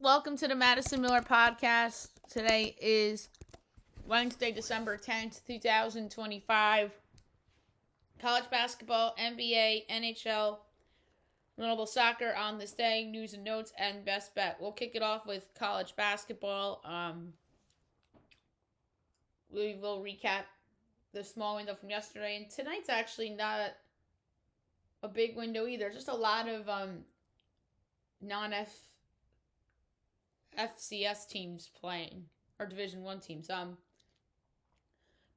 Welcome to the Madison Miller Podcast. Today is Wednesday, December 10th, 2025. College basketball, NBA, NHL, notable soccer on this day, news and notes, and best bet. We'll kick it off with college basketball. We will recap the small window from yesterday, and tonight's actually not a big window either. Just a lot of non-FCS teams playing, or Division I teams.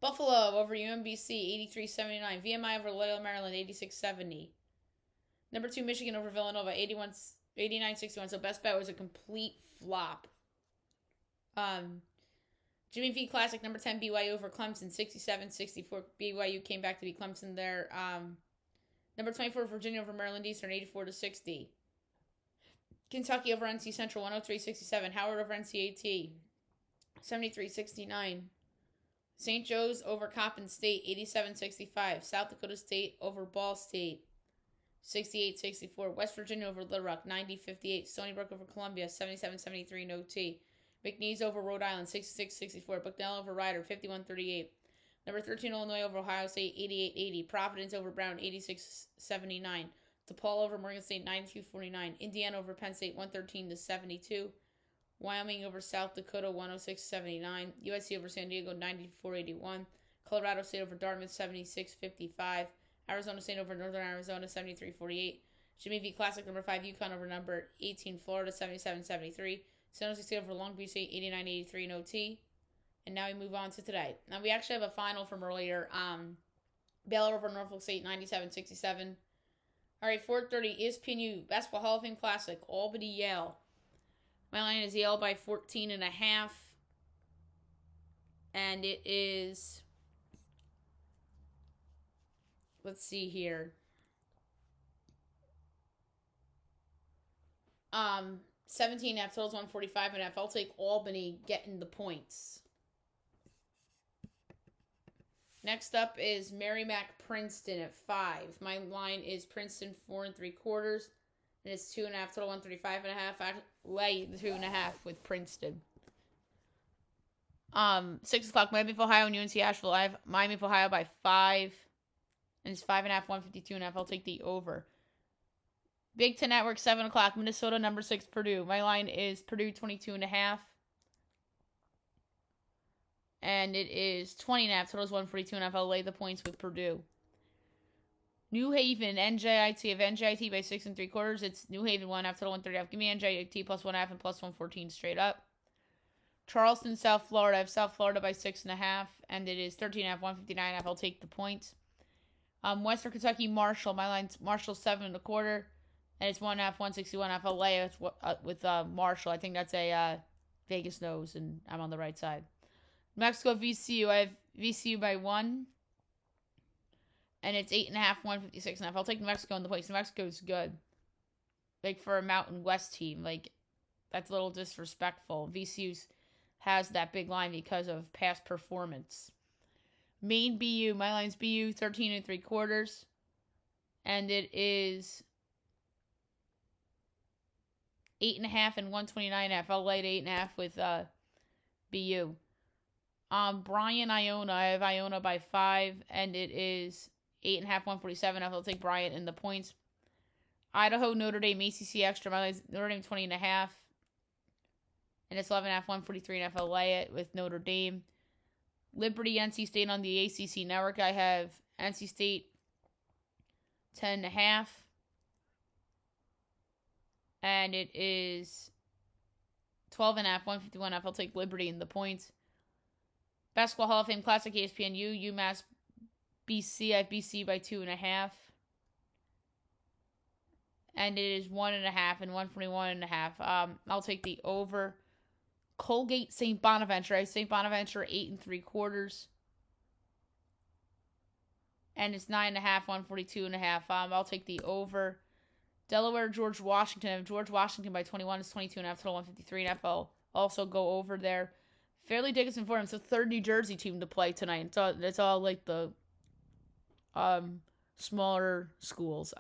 Buffalo over UMBC, 83-79. VMI over Loyola Maryland, 86-70. Number 2, Michigan over Villanova, 89-61. So best bet was a complete flop. Jimmy V Classic, number 10, BYU over Clemson, 67-64. BYU came back to beat Clemson there. Number 24, Virginia over Maryland Eastern, 84-60. Kentucky over NC Central, 103-67. Howard over NCAT, 73-69. St. Joe's over Coppin State, 87-65. South Dakota State over Ball State, 68-64. West Virginia over Little Rock, 90-58. Stony Brook over Columbia, 77-73 in OT. McNeese over Rhode Island, 66-64. Bucknell over Rider, 51-38. Number 13, Illinois over Ohio State, 88-80. Providence over Brown, 86-79. DePaul over Morgan State, 92-49. Indiana over Penn State, 113-72. Wyoming over South Dakota, 106-79. USC over San Diego, 94-81. Colorado State over Dartmouth, 76-55. Arizona State over Northern Arizona, 73-48. Jimmy V Classic, number 5, UConn over number 18, Florida, 77-73. San Jose State over Long Beach State, 89-83 in OT. And now we move on to today. Now we actually have a final from earlier. Baylor over Norfolk State, 97-67. All right, 4:30, ESPNU Basketball Hall of Fame Classic, Albany-Yale. My line is Yale by 14.5. And it is, let's see here. 17.5, totals 145.5. I'll take Albany getting the points. Next up is Merrimack Princeton at 5. My line is Princeton 4 3/4, and it's 2.5, total 135.5. I lay the 2.5 with Princeton. 6 o'clock, Miami of Ohio and UNC Asheville. I have Miami of Ohio by 5, and it's 5.5, 152.5. I'll take the over. Big Ten Network, 7 o'clock, Minnesota number 6, Purdue. My line is Purdue 22.5. And it is 20.5, totals 142.5. I'll lay the points with Purdue. New Haven, NJIT. Of NJIT by 6 3/4. It's New Haven 1.5, total 130.5. Give me NJIT plus 1.5 and plus 114 straight up. Charleston, South Florida. I have South Florida by 6.5, and it is 13.5, 159.5. I'll take the points. Western Kentucky, Marshall. My line's Marshall 7 1/4, and it's 1.5, 161.5. I'll lay it with Marshall. I think that's a Vegas nose, and I'm on the right side. Mexico, VCU. I have VCU by 1. And it's 8.5, 156.5. I'll take New Mexico in the place. New Mexico's good. Like, for a Mountain West team. Like, that's a little disrespectful. VCU has that big line because of past performance. Maine, BU. My line's BU 13 3/4. And it is 8.5 and 129.5. I'll lay it 8.5 with BU. Bryant, Iona. I have Iona by 5, and it is 8.5, 147. I'll take Bryant in the points. Idaho, Notre Dame, ACC Extra. My line's Notre Dame 20.5, and it's 11.5, 143.5. I'll lay it with Notre Dame. Liberty, NC State on the ACC Network. I have NC State 10.5, and it is 12.5, 151.5. I'll take Liberty in the points. Basketball Hall of Fame Classic, ESPNU, UMass, BC. I have BC by 2.5. And it is 1.5 and 141.5. I'll take the over. Colgate, St. Bonaventure. I have St. Bonaventure 8 3/4. And it's 9.5, 142.5. I'll take the over. Delaware, George Washington. I have George Washington by 21. It's 22.5, total 153.5. I'll also go over there. Fairleigh Dickinson Fordham. It's the third New Jersey team to play tonight. It's all like the smaller schools.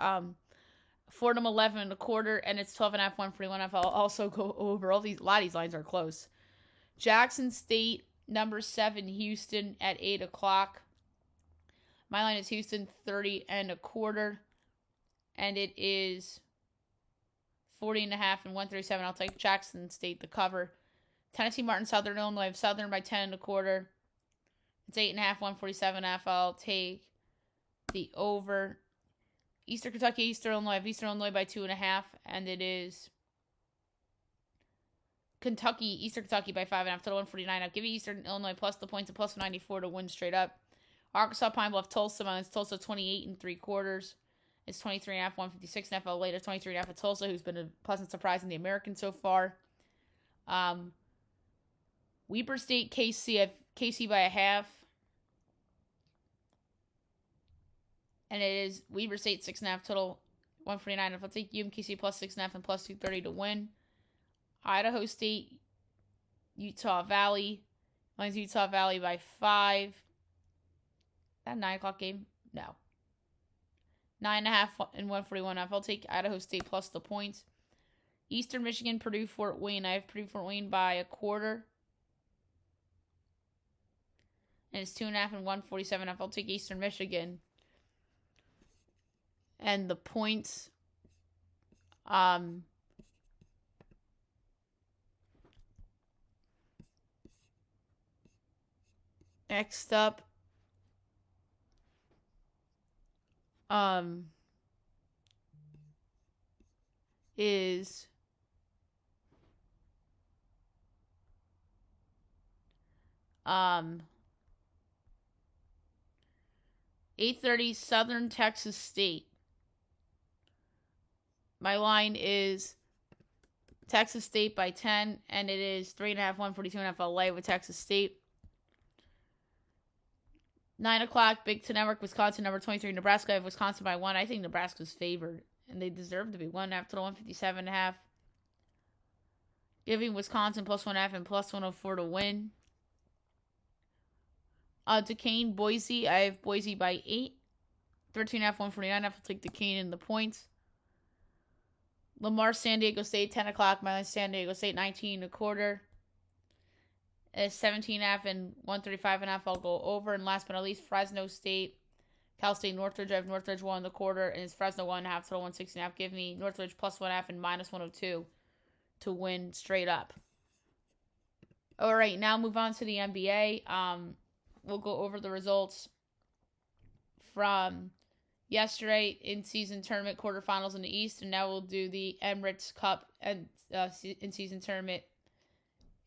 Fordham 11.25, and it's 12.5, 141.5. I'll also go over a lot of these lines are close. Jackson State, number 7, Houston at 8 o'clock. My line is Houston 30.25, and it is 40.5 and 137. I'll take Jackson State the cover. Tennessee Martin, Southern Illinois. I have Southern by 10.25. It's 8.5, 147.5. I'll take the over. Eastern Kentucky, Eastern Illinois. I have Eastern Illinois by 2.5, and it is Eastern Kentucky by 5.5, total 149. I'll give you Eastern Illinois plus the points and plus 94 to win straight up. Arkansas, Pine Bluff, Tulsa. It's Tulsa 28.75. It's 23.5, 156.5. I'll later 23.5 at Tulsa, who's been a pleasant surprise in the American so far. Weber State, KC. I have KC by 0.5. And it is Weber State 6.5, total 149. If I'll take UMKC plus 6.5 and plus 230 to win. Idaho State, Utah Valley. Mine's Utah Valley by 5. That 9 o'clock game? No. 9.5 and 141.5. I'll take Idaho State plus the points. Eastern Michigan, Purdue, Fort Wayne. I have Purdue, Fort Wayne by 1/4. And it's 2.5 and 147.5. I'll take Eastern Michigan. And the points, next up, is 8:30 Southern Texas State. My line is Texas State by 10, and it is 3.5, 142.5. I'll lay with Texas State. 9 o'clock, Big Ten Network, Wisconsin, number 23, Nebraska. I have Wisconsin by 1. I think Nebraska's favored, and they deserve to be 1.5 to 157.5. Giving Wisconsin plus 1.5 and plus 104 to win. Duquesne, Boise. I have Boise by 8. 13.5, 149. I'll take Duquesne in the points. Lamar, San Diego State, 10 o'clock. My line, San Diego State, 19.25. It's 17.5 and 135.5. I'll go over. And last but not least, Fresno State, Cal State, Northridge. I have Northridge 1.25, and it's Fresno 1.5, total 160.5. Give me Northridge plus 1.5 and minus 102 to win straight up. All right, now move on to the NBA. We'll go over the results from yesterday in-season tournament quarterfinals in the East, and now we'll do the Emirates Cup and in-season tournament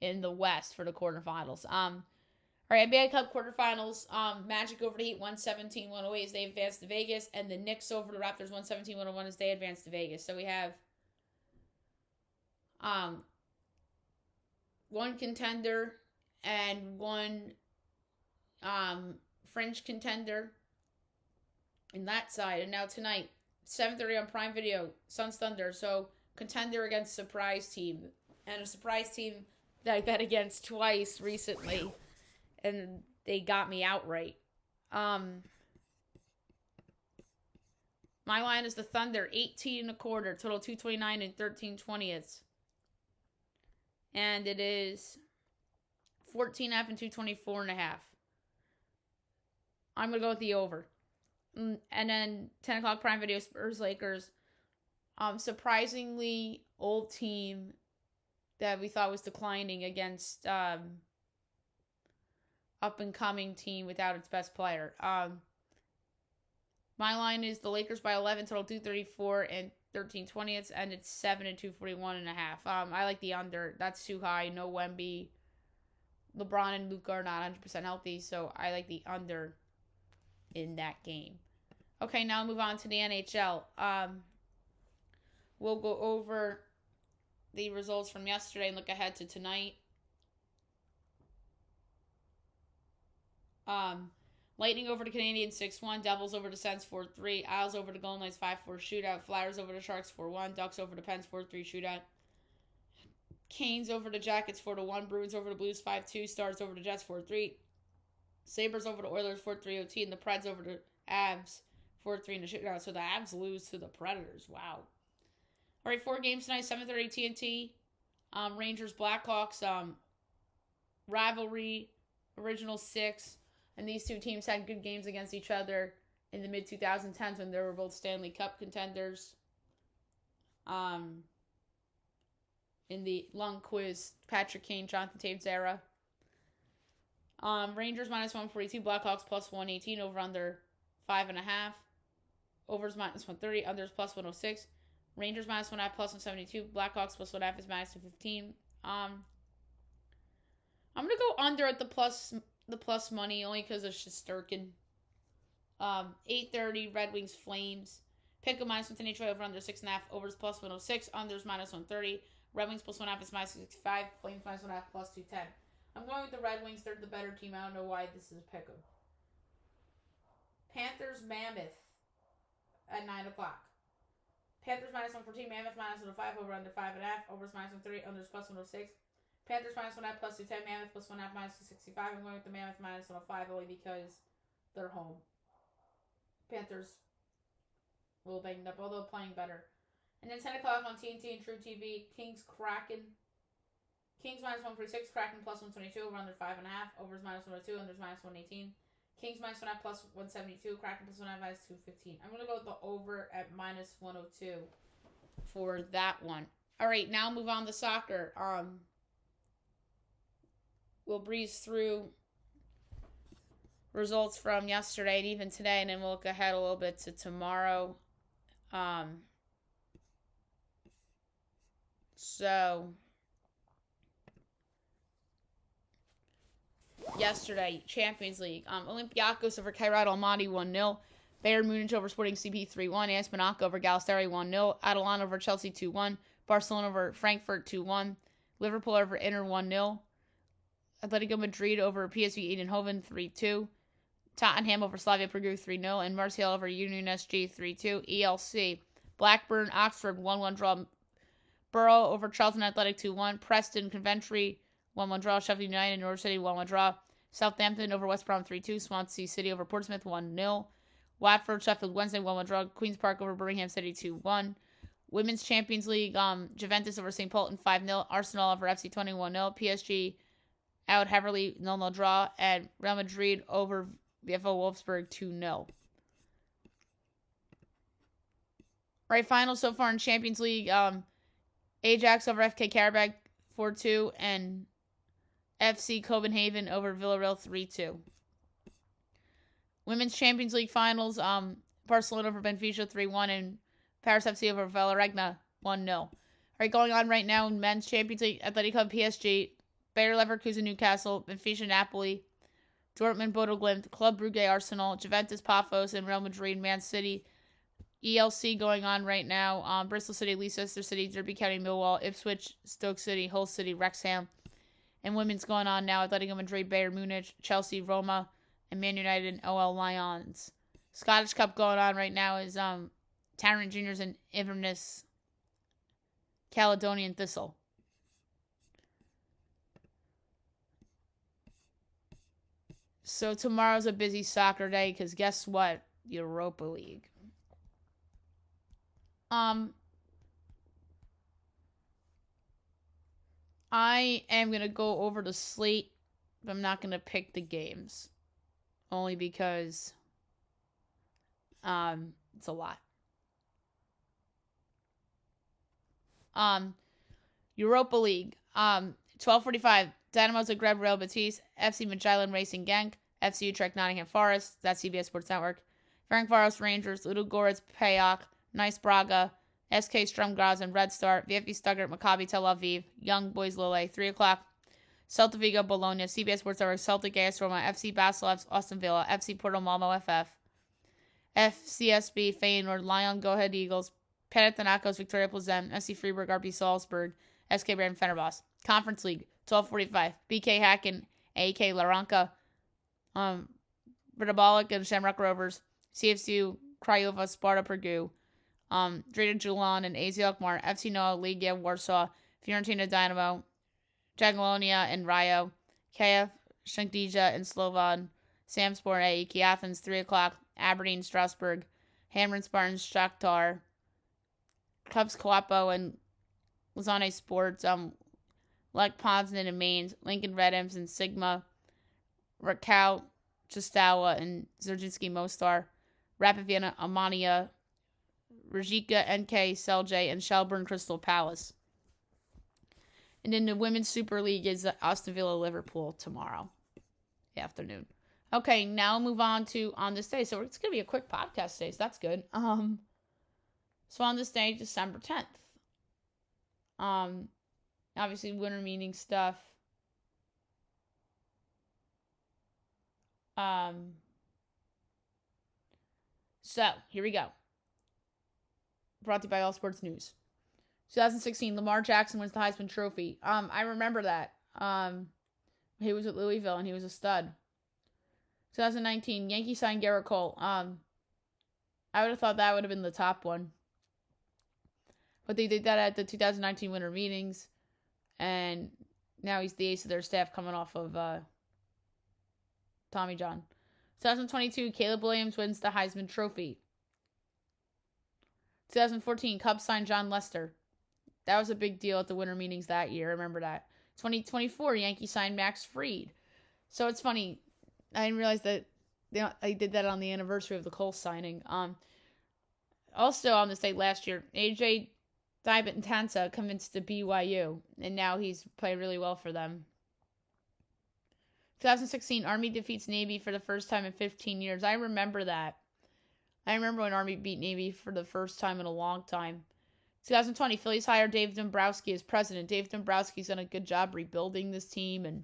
in the West for the quarterfinals. All right, NBA Cup quarterfinals. Magic over the Heat, 117-108 as they advance to Vegas, and the Knicks over the Raptors, 117-101 as they advance to Vegas. So we have one contender and one fringe contender in that side. And now tonight, 7:30 on Prime Video, Suns Thunder. So contender against surprise team, and a surprise team that I bet against twice recently, and they got me outright. My line is the Thunder, 18.25, total 229 and 13/20. And it is 14.5 and 224.5. I'm going to go with the over. And then 10 o'clock Prime Video, Spurs Lakers. Surprisingly old team that we thought was declining against up and coming team without its best player. My line is the Lakers by 11, total 234 and 13/20, and it's 7 and 241.5. I like the under. That's too high. No Wemby. LeBron and Luka are not 100% healthy, so I like the under in that game. Okay, now move on to the NHL. We'll go over the results from yesterday and look ahead to tonight. Lightning over the Canadiens 6-1, Devils over the Sens 4-3, Isles over the Golden Knights 5-4 shootout, Flyers over the Sharks 4-1, Ducks over the Pens 4-3 shootout, Canes over the Jackets 4-1, Bruins over the Blues 5-2, Stars over the Jets 4-3, Sabres over the Oilers 4-3 OT, and the Preds over the Avs 4-3 in the shootout. So the Avs lose to the Predators. Wow. All right, 4 games tonight, 7:30 TNT. Rangers Blackhawks rivalry, original 6. And these two teams had good games against each other in the mid-2010s when they were both Stanley Cup contenders. In the Lundqvist, Patrick Kane, Jonathan Taves era. Rangers -142, Blackhawks +118, over under 5.5. Overs -130, unders +106. Rangers -1.5, +172. Blackhawks +1.5 is -215. I'm gonna go under at the plus money only because of Shesterkin. 8:30 Red Wings Flames. Pick a -110 over under 6.5. Overs +106. Unders -130. Red Wings +1.5 is -65. Flames -1.5 +210. I'm going with the Red Wings. They're the better team. I don't know why this is a pick 'em. Panthers Mammoth at 9 o'clock. Panthers -114. Mammoth -105. Over under 5.5. Overs -130. Unders +106. Panthers -1.5 +210. Mammoth +1.5 -265. I'm going with the Mammoth -105 only because they're home. Panthers a little banged up, although playing better. And then 10 o'clock on TNT and True TV, Kings Kraken. Kings -146, Kraken +122, over under 5.5. Overs -102, unders -118. Kings -1.5 +172, Kraken +1.5 -215. I'm going to go with the over at -102 for that one. All right, now move on to soccer. We'll breeze through results from yesterday and even today, and then we'll look ahead a little bit to tomorrow. So yesterday, Champions League. Olympiacos over Kairat Almaty 1-0. Bayern Munich over Sporting CP 3-1. AS Monaco over Galatasaray 1-0. Atalanta over Chelsea 2-1. Barcelona over Frankfurt 2-1. Liverpool over Inter 1-0. Atletico Madrid over PSV Eindhoven 3-2. Tottenham over Slavia Prague 3-0. And Marseille over Union SG 3-2. ELC. Blackburn Oxford 1-1 draw. Borough over Charlton Athletic 2-1. Preston Coventry 1-1 draw. Sheffield United Norwich City 1-1 draw. Southampton over West Brom 3-2. Swansea City over Portsmouth 1-0. Watford Sheffield Wednesday 1-1 draw. Queen's Park over Birmingham City 2-1. Women's Champions League, Juventus over St. Pölten 5-0. Arsenal over FC 21-0. PSG out Heverly 0-0 draw. And Real Madrid over VfL Wolfsburg 2-0. Right, final so far in Champions League, Ajax over FK Karabakh 4-2, and FC Copenhagen over Villarreal 3-2. Women's Champions League finals, Barcelona over Benfica 3-1, and Paris FC over Valeregna 1-0. All right, going on right now in Men's Champions League, Atletico PSG, Bayer Leverkusen Newcastle, Benfica Napoli, Dortmund Bodo Glimt, Club Brugge Arsenal, Juventus Paphos, and Real Madrid Man City. ELC going on right now. Bristol City, Leicester City, Derby County, Millwall, Ipswich, Stoke City, Hull City, Wrexham. And women's going on now. Atletico Madrid, Bayern Munich, Chelsea, Roma, and Man United and OL Lions. Scottish Cup going on right now is Tarrant Juniors and Inverness, Caledonian Thistle. So tomorrow's a busy soccer day because guess what? Europa League. I am going to go over the slate, but I'm not going to pick the games. Only because it's a lot. Europa League. 12:45. Dynamo Zagreb Real Betis. FC Midtjylland Racing Genk. FC Utrecht Nottingham Forest. That's CBS Sports Network. Ferencváros Rangers. Ludogorets PAOK. Nice Braga. SK Sturm Graz and Red Star. VfB Stuttgart Maccabi Tel Aviv. Young Boys Lille. 3 o'clock. Celta Vigo Bologna. CBS Sports Network. Celtic AS Roma. FC Basel Austin Villa. FC Porto Malmo FF. FCSB Feyenoord. Lyon Go Ahead Eagles. Panathinaikos Victoria Plzen. FC Freiburg RB Salzburg. SK Brand Fenerbahce. Conference League. 12:45. BK Hacken. AK Laranka. Brdabolic and Shamrock Rovers. CFCU Craiova Sparta Prague. Drita Julan and AZ Alkmaar. FC Noah Legia Warsaw. Fiorentina Dynamo. Jagiellonia and Rio. KF Shankdija and Slovan. Samspor AEK Athens. 3 o'clock. Aberdeen Strasbourg. Hamrin Spartans Shakhtar. Cubs Coapo and Lausanne Sports, Lech Poznan and Mainz, Lincoln Red Imps and Sigma, Rakow, Chistawa and Zerzinski Mostar, Rapid Vienna, Amania, Rijeka, NK, Selje, and Shelburne Crystal Palace. And then the Women's Super League is Aston Villa Liverpool tomorrow afternoon. Okay, now move on to on this day. So it's going to be a quick podcast today, so that's good. So on this day, December 10th. Obviously winter meeting stuff. So here we go. Brought to you by All Sports News. 2016, Lamar Jackson wins the Heisman Trophy. I remember that. He was at Louisville and he was a stud. 2019, Yankees signed Garrett Cole. I would have thought that would have been the top one. But they did that at the 2019 winter meetings. And now he's the ace of their staff coming off of Tommy John. 2022, Caleb Williams wins the Heisman Trophy. 2014, Cubs signed John Lester. That was a big deal at the winter meetings that year. I remember that. 2024, Yankees signed Max Fried. So it's funny. I didn't realize that I did that on the anniversary of the Cole signing. Also on this day last year, AJ Diabatansa convinced to BYU, and now he's played really well for them. 2016, Army defeats Navy for the first time in 15 years. I remember that. I remember when Army beat Navy for the first time in a long time. 2020, Phillies hire Dave Dombrowski as president. Dave Dombrowski's done a good job rebuilding this team, and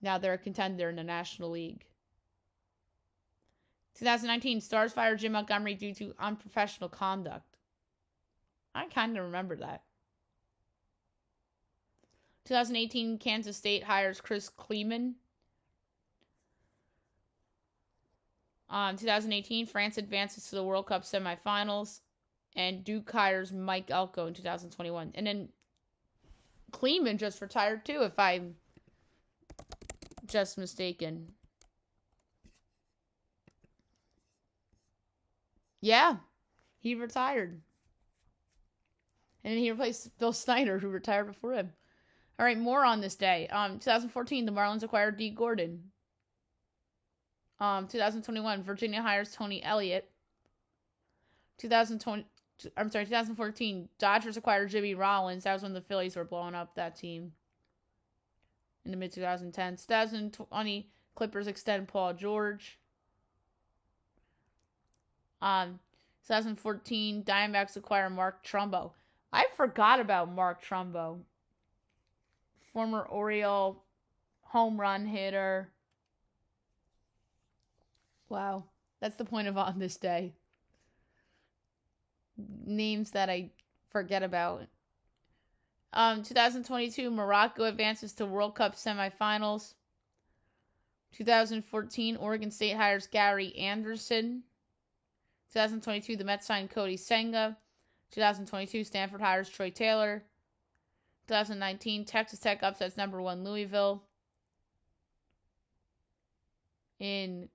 now they're a contender in the National League. 2019, Stars fire Jim Montgomery due to unprofessional conduct. I kind of remember that. 2018, Kansas State hires Chris Kleeman. 2018, France advances to the World Cup semifinals. And Duke hires Mike Elko in 2021. And then Kleeman just retired too, if I'm just mistaken. Yeah, he retired. And then he replaced Bill Snyder, who retired before him. All right, more on this day. 2014, the Marlins acquired D. Gordon. 2021, Virginia hires Tony Elliott. 2014, Dodgers acquired Jimmy Rollins. That was when the Phillies were blowing up that team in the mid-2010s. 2020, Clippers extend Paul George. 2014, Diamondbacks acquire Mark Trumbo. I forgot about Mark Trumbo. Former Oriole home run hitter. Wow. That's the point of on this day. Names that I forget about. 2022, Morocco advances to World Cup semifinals. 2014, Oregon State hires Gary Anderson. 2022, the Mets signed Cody Senga. 2022, Stanford hires Troy Taylor. 2019, Texas Tech upsets number 1 Louisville. In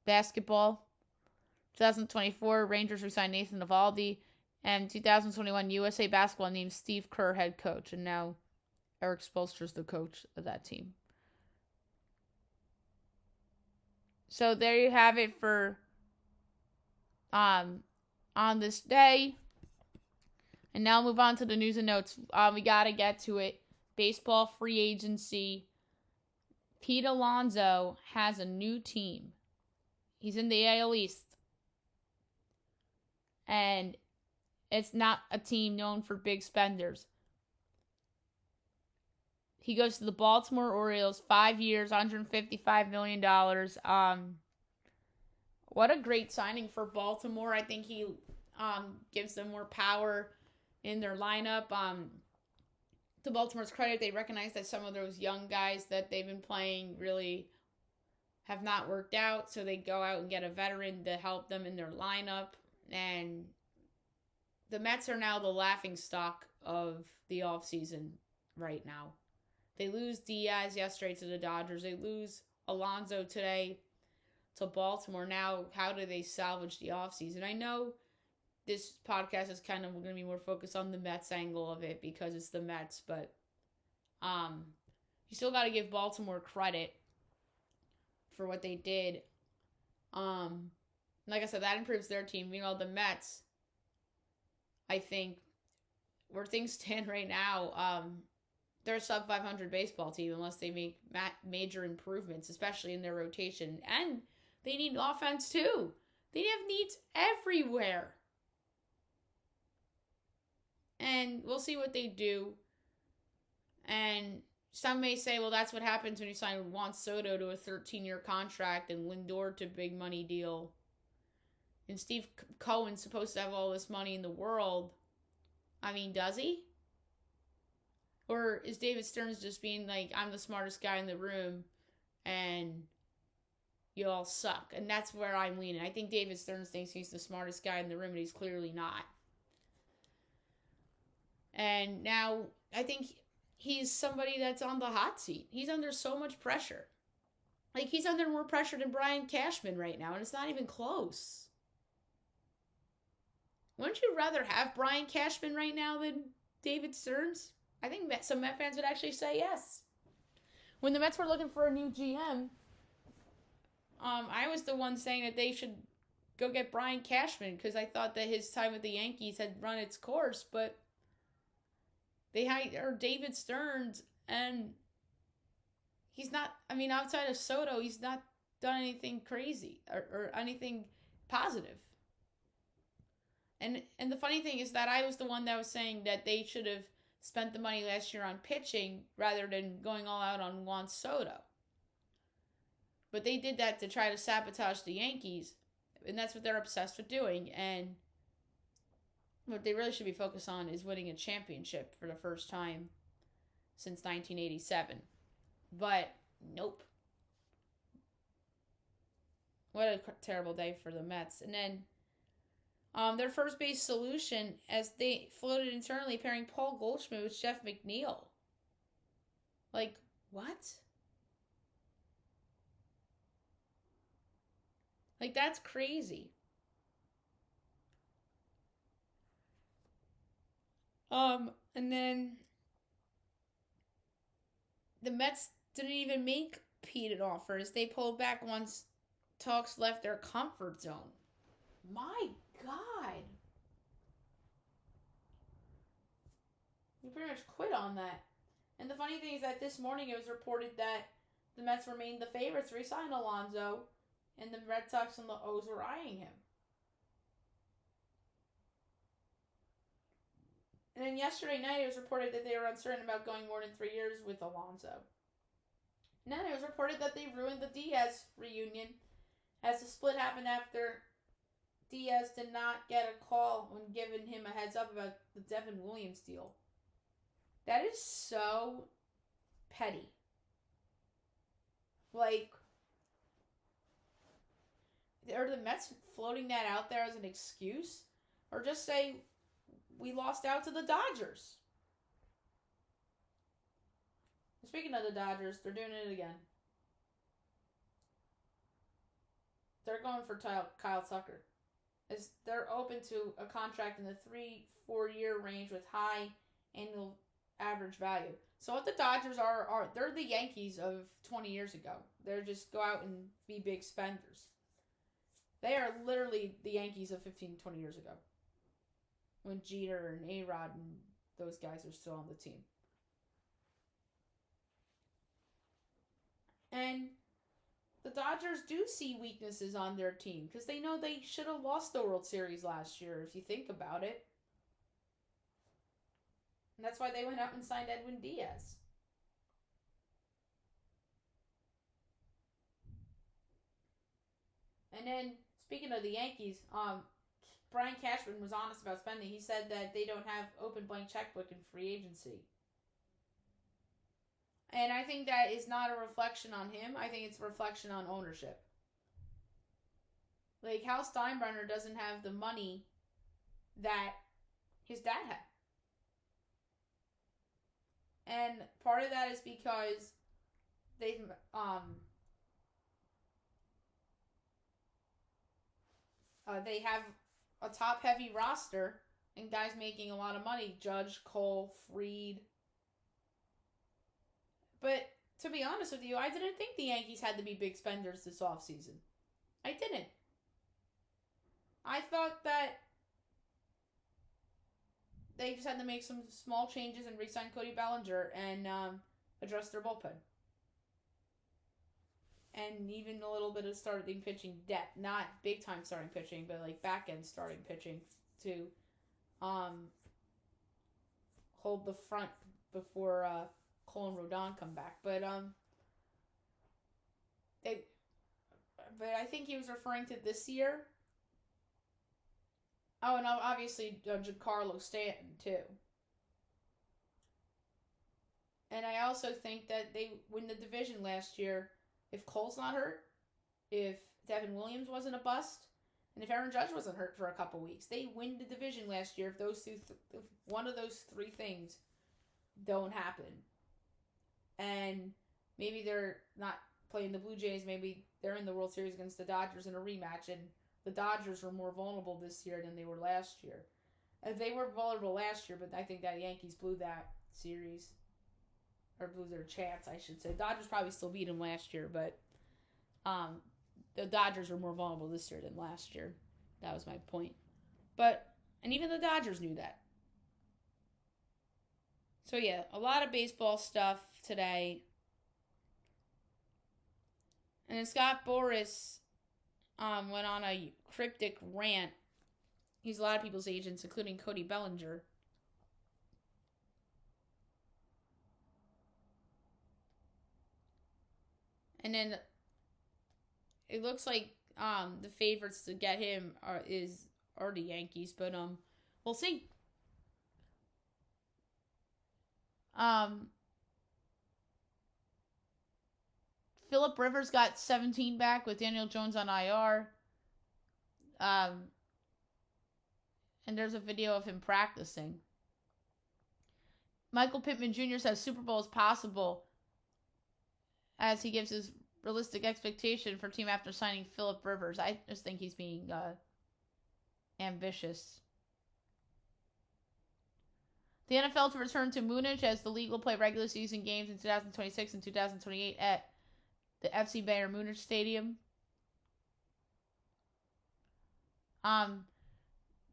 basketball, 2024, Rangers resign Nathan Eovaldi. And 2021, USA Basketball names Steve Kerr head coach. And now Eric Spoelstra's the coach of that team. So there you have it for on this day. And now move on to the news and notes. We got to get to it. Baseball free agency. Pete Alonso has a new team. He's in the AL East. And it's not a team known for big spenders. He goes to the Baltimore Orioles, 5 years, $155 million. What a great signing for Baltimore. I think he gives them more power in their lineup. To Baltimore's credit, they recognize that some of those young guys that they've been playing really have not worked out, so they go out and get a veteran to help them in their lineup. And the Mets are now the laughingstock of the offseason right now. They lose Diaz yesterday to the Dodgers. They lose Alonso today to Baltimore. Now, how do they salvage the offseason? I know this podcast is kind of going to be more focused on the Mets angle of it because it's the Mets, but you still got to give Baltimore credit for what they did. Like I said, that improves their team. Meanwhile, the Mets, I think, where things stand right now, they're a sub 500 baseball team unless they make major improvements, especially in their rotation. And they need offense too. They have needs everywhere. And we'll see what they do. And some may say, well, that's what happens when you sign Juan Soto to a 13-year contract and Lindor to a big money deal. And Steve Cohen's supposed to have all this money in the world. I mean, does he? Or is David Stearns just being like, I'm the smartest guy in the room and you all suck? And that's where I'm leaning. I think David Stearns thinks he's the smartest guy in the room and he's clearly not. And now I think he's somebody that's on the hot seat. He's under so much pressure. Like, he's under more pressure than Brian Cashman right now, and it's not even close. Wouldn't you rather have Brian Cashman right now than David Stearns? I think some Met fans would actually say yes. When the Mets were looking for a new GM, I was the one saying that they should go get Brian Cashman because I thought that his time with the Yankees had run its course, but they hired David Stearns, and he's not, I mean, outside of Soto, he's not done anything crazy or anything positive. And the funny thing is that I was the one that was saying that they should have spent the money last year on pitching rather than going all out on Juan Soto. But they did that to try to sabotage the Yankees, and that's what they're obsessed with doing. And what they really should be focused on is winning a championship for the first time since 1987. But nope. What a terrible day for the Mets. And then their first base solution, as they floated internally, pairing Paul Goldschmidt with Jeff McNeil. Like, what? Like, that's crazy. And then the Mets didn't even make repeated offers. They pulled back once talks left their comfort zone. My God. We pretty much quit on that. And the funny thing is that this morning it was reported that the Mets remained the favorites to re-sign Alonso, and the Red Sox and the O's were eyeing him. And then yesterday night, it was reported that they were uncertain about going more than 3 years with Alonso. And then it was reported that they ruined the Diaz reunion, as the split happened after Diaz did not get a call when giving him a heads up about the Devin Williams deal. That is so petty. Like, are the Mets floating that out there as an excuse? Or just say, we lost out to the Dodgers. Speaking of the Dodgers, they're doing it again. They're going for Kyle Tucker. They're open to a contract in the 3-4 year range with high annual average value. So what the Dodgers are they're the Yankees of 20 years ago. They're just go out and be big spenders. They are literally the Yankees of 15, 20 years ago, when Jeter and A-Rod and those guys are still on the team. And the Dodgers do see weaknesses on their team because they know they should have lost the World Series last year, if you think about it. And that's why they went out and signed Edwin Diaz. And then, speaking of the Yankees, Brian Cashman was honest about spending. He said that they don't have open blank checkbook in free agency. And I think that is not a reflection on him. I think it's a reflection on ownership. Like, Hal Steinbrenner doesn't have the money that his dad had. And part of that is because they have a top-heavy roster and guys making a lot of money. Judge, Cole, Fried. But to be honest with you, I didn't think the Yankees had to be big spenders this offseason. I didn't. I thought that they just had to make some small changes and re-sign Cody Bellinger and address their bullpen. And even a little bit of starting pitching depth. Not big-time starting pitching, but like back-end starting pitching to hold the front before Cole and Rodon come back. But I think he was referring to this year. Oh, and obviously Giancarlo Stanton, too. And I also think that they win the division last year if Cole's not hurt, if Devin Williams wasn't a bust, and if Aaron Judge wasn't hurt for a couple weeks. They win the division last year if one of those three things don't happen. And maybe they're not playing the Blue Jays. Maybe they're in the World Series against the Dodgers in a rematch, and the Dodgers were more vulnerable this year than they were last year. And they were vulnerable last year, but I think that Yankees blew that series. Or blew their chance, I should say. Dodgers probably still beat them last year, but the Dodgers were more vulnerable this year than last year. That was my point. And even the Dodgers knew that. So yeah, a lot of baseball stuff today. And then Scott Boras went on a cryptic rant. He's a lot of people's agents, including Cody Bellinger. And then it looks like the favorites to get him are the Yankees, but we'll see. Phillip Rivers got 17 back with Daniel Jones on IR. And there's a video of him practicing. Michael Pittman Jr. says Super Bowl is possible as he gives his realistic expectation for team after signing Phillip Rivers. I just think he's being ambitious. The NFL to return to Munich as the league will play regular season games in 2026 and 2028 at the FC Bayern Munich Stadium.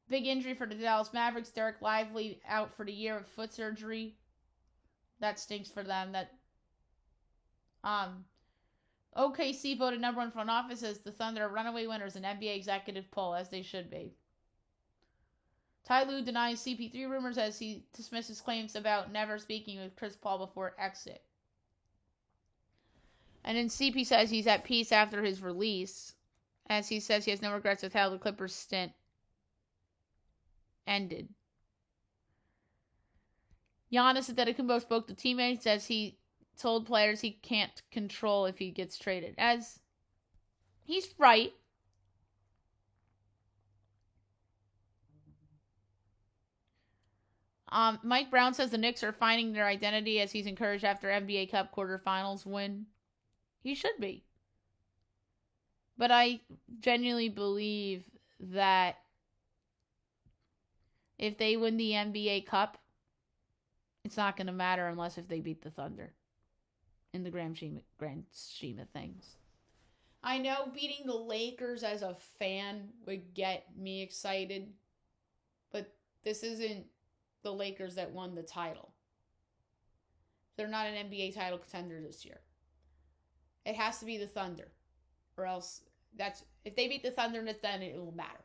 Big injury for the Dallas Mavericks. Derek Lively out for the year with foot surgery. That stinks for them. OKC voted number one front office as the Thunder are runaway winners in NBA executive poll, as they should be. Ty Lue denies CP3 rumors as he dismisses claims about never speaking with Chris Paul before exit. And then CP says he's at peace after his release, as he says he has no regrets with how the Clippers stint ended. Giannis Antetokounmpo spoke to teammates as he told players he can't control if he gets traded. As he's right. Mike Brown says the Knicks are finding their identity as he's encouraged after NBA Cup quarterfinals win. He should be. But I genuinely believe that if they win the NBA Cup, it's not going to matter unless if they beat the Thunder in the grand scheme of things. I know beating the Lakers as a fan would get me excited, but this isn't the Lakers that won the title. They're not an NBA title contender this year. It has to be the Thunder, or else if they beat the Thunder, then it will matter.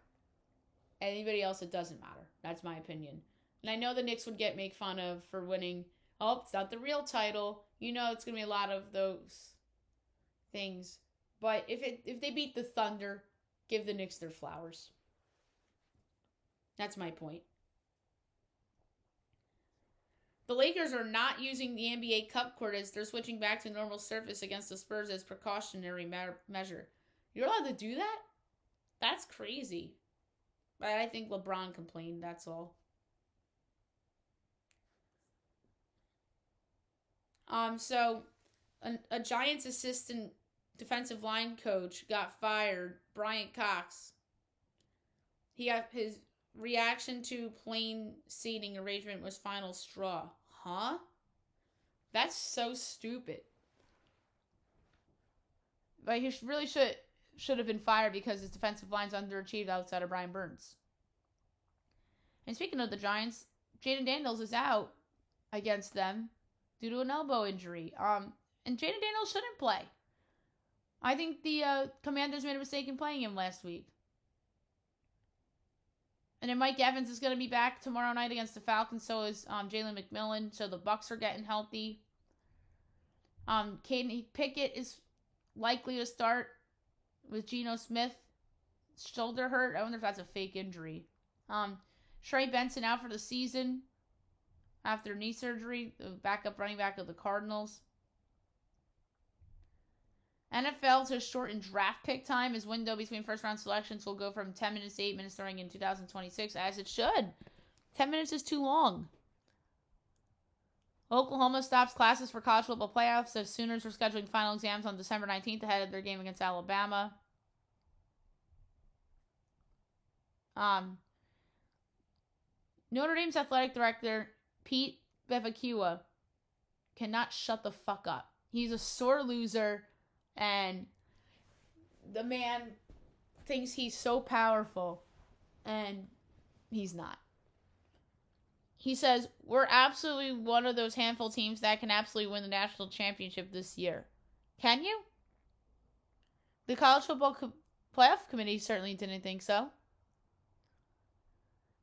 Anybody else, it doesn't matter. That's my opinion. And I know the Knicks would make fun of for winning. Oh, it's not the real title. You know, it's gonna be a lot of those things. But if they beat the Thunder, give the Knicks their flowers. That's my point. The Lakers are not using the NBA Cup court as they're switching back to normal surface against the Spurs as precautionary measure. You're allowed to do that? That's crazy. But I think LeBron complained, that's all. So a Giants assistant defensive line coach got fired, Bryant Cox, He got his reaction to plain seating arrangement was final straw. Huh? That's so stupid. But he really should have been fired because his defensive line's underachieved outside of Brian Burns. And speaking of the Giants, Jaden Daniels is out against them due to an elbow injury. And Jaden Daniels shouldn't play. I think the Commanders made a mistake in playing him last week. And then Mike Evans is going to be back tomorrow night against the Falcons. So is Jalen McMillan. So the Bucs are getting healthy. Kenny Pickett is likely to start with Geno Smith. Shoulder hurt. I wonder if that's a fake injury. Trey Benson out for the season after knee surgery. The backup running back of the Cardinals. NFL to shorten draft pick time. His window between first round selections will go from 10 minutes to 8 minutes starting in 2026, as it should. 10 minutes is too long. Oklahoma stops classes for college football playoffs as Sooners are scheduling final exams on December 19th ahead of their game against Alabama. Notre Dame's athletic director, Pete Bevacqua, cannot shut the fuck up. He's a sore loser. And the man thinks he's so powerful, and he's not. He says, we're absolutely one of those handful of teams that can absolutely win the national championship this year. Can you? The College Football Playoff Committee certainly didn't think so.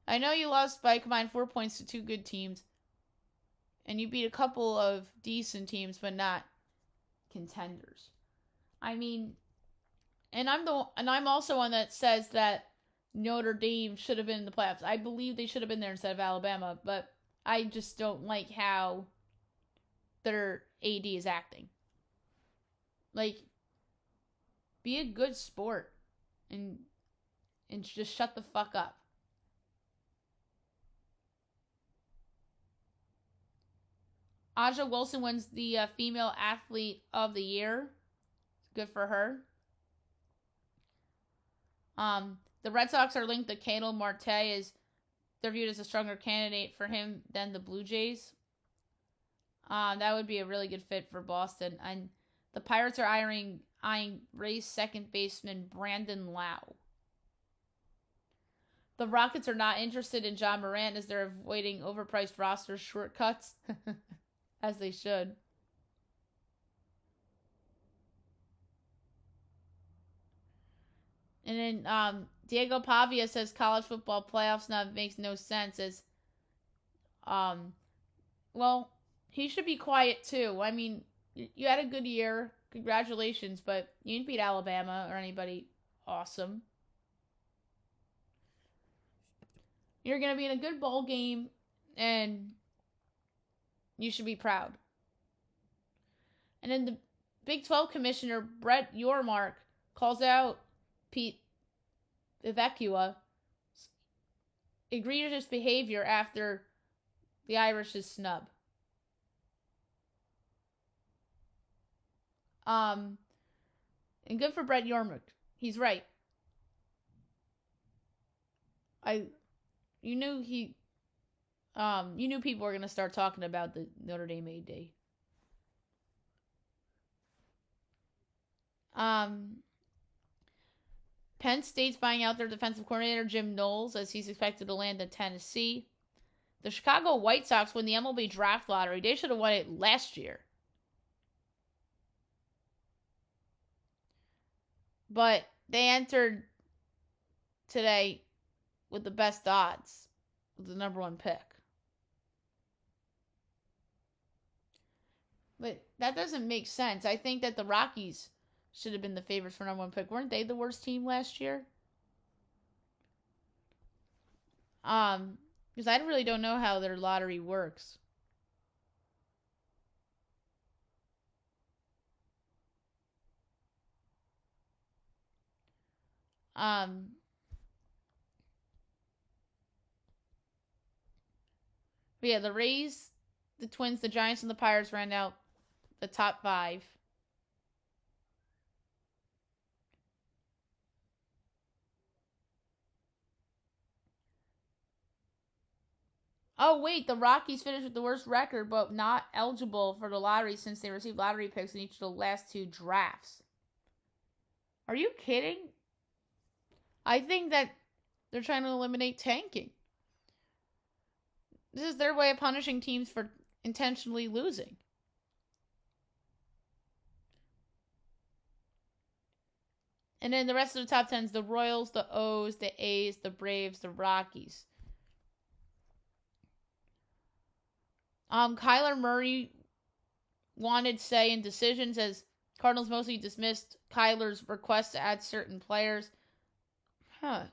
I know you lost by a combined 4 points to two good teams, and you beat a couple of decent teams, but not contenders. I mean, and I'm also one that says that Notre Dame should have been in the playoffs. I believe they should have been there instead of Alabama, but I just don't like how their AD is acting. Like, be a good sport and just shut the fuck up. Aja Wilson wins the Female Athlete of the Year. Good for her. The Red Sox are linked to Ketel Marte as they're viewed as a stronger candidate for him than the Blue Jays. That would be a really good fit for Boston. And the Pirates are eyeing Rays second baseman Brandon Lau. The Rockets are not interested in John Morant as they're avoiding overpriced roster shortcuts, as they should. And then Diego Pavia says college football playoffs now makes no sense as well, he should be quiet too. I mean, you had a good year. Congratulations, but you didn't beat Alabama or anybody awesome. You're going to be in a good bowl game and you should be proud. And then the Big 12 commissioner Brett Yormark calls out Pete Bevacqua egregious behavior after the Irish's snub. And good for Brett Yormark. He's right. You knew people were gonna start talking about the Notre Dame AD. Penn State's buying out their defensive coordinator, Jim Knowles, as he's expected to land in Tennessee. The Chicago White Sox win the MLB draft lottery. They should have won it last year. But they entered today with the best odds, with the number one pick. But that doesn't make sense. I think that the Rockies should have been the favorites for number one pick. Weren't they the worst team last year? Because I really don't know how their lottery works. But yeah, the Rays, the Twins, the Giants, and the Pirates ran out the top 5. Oh, wait, the Rockies finished with the worst record, but not eligible for the lottery since they received lottery picks in each of the last 2 drafts. Are you kidding? I think that they're trying to eliminate tanking. This is their way of punishing teams for intentionally losing. And then the rest of the top 10s, the Royals, the O's, the A's, the Braves, the Rockies. Kyler Murray wanted say in decisions as Cardinals mostly dismissed Kyler's request to add certain players. And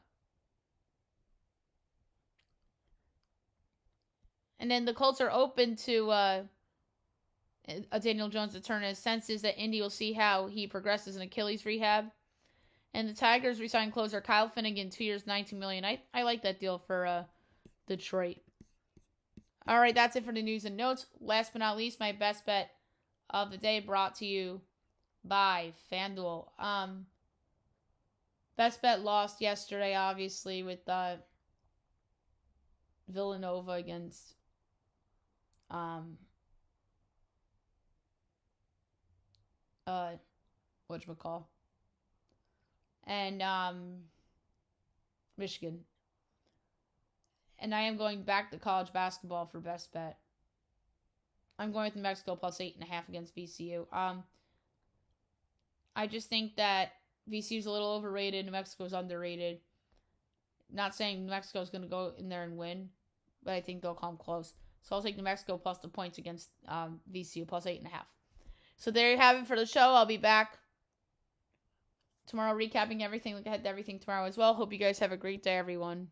then the Colts are open to Daniel Jones to turn his senses that Indy will see how he progresses in Achilles rehab. And the Tigers re-signed closer Kyle Finnegan, 2 years, $19 million. I like that deal for Detroit. All right, that's it for the news and notes. Last but not least, my best bet of the day brought to you by FanDuel. Best bet lost yesterday, obviously, with Villanova against whatchamacall? And Michigan. And I am going back to college basketball for best bet. I'm going with New Mexico plus 8.5 against VCU. I just think that VCU's a little overrated. New Mexico's underrated. Not saying New Mexico's going to go in there and win, but I think they'll come close. So I'll take New Mexico plus the points against VCU plus 8.5. So there you have it for the show. I'll be back tomorrow recapping everything. Look ahead to everything tomorrow as well. Hope you guys have a great day, everyone.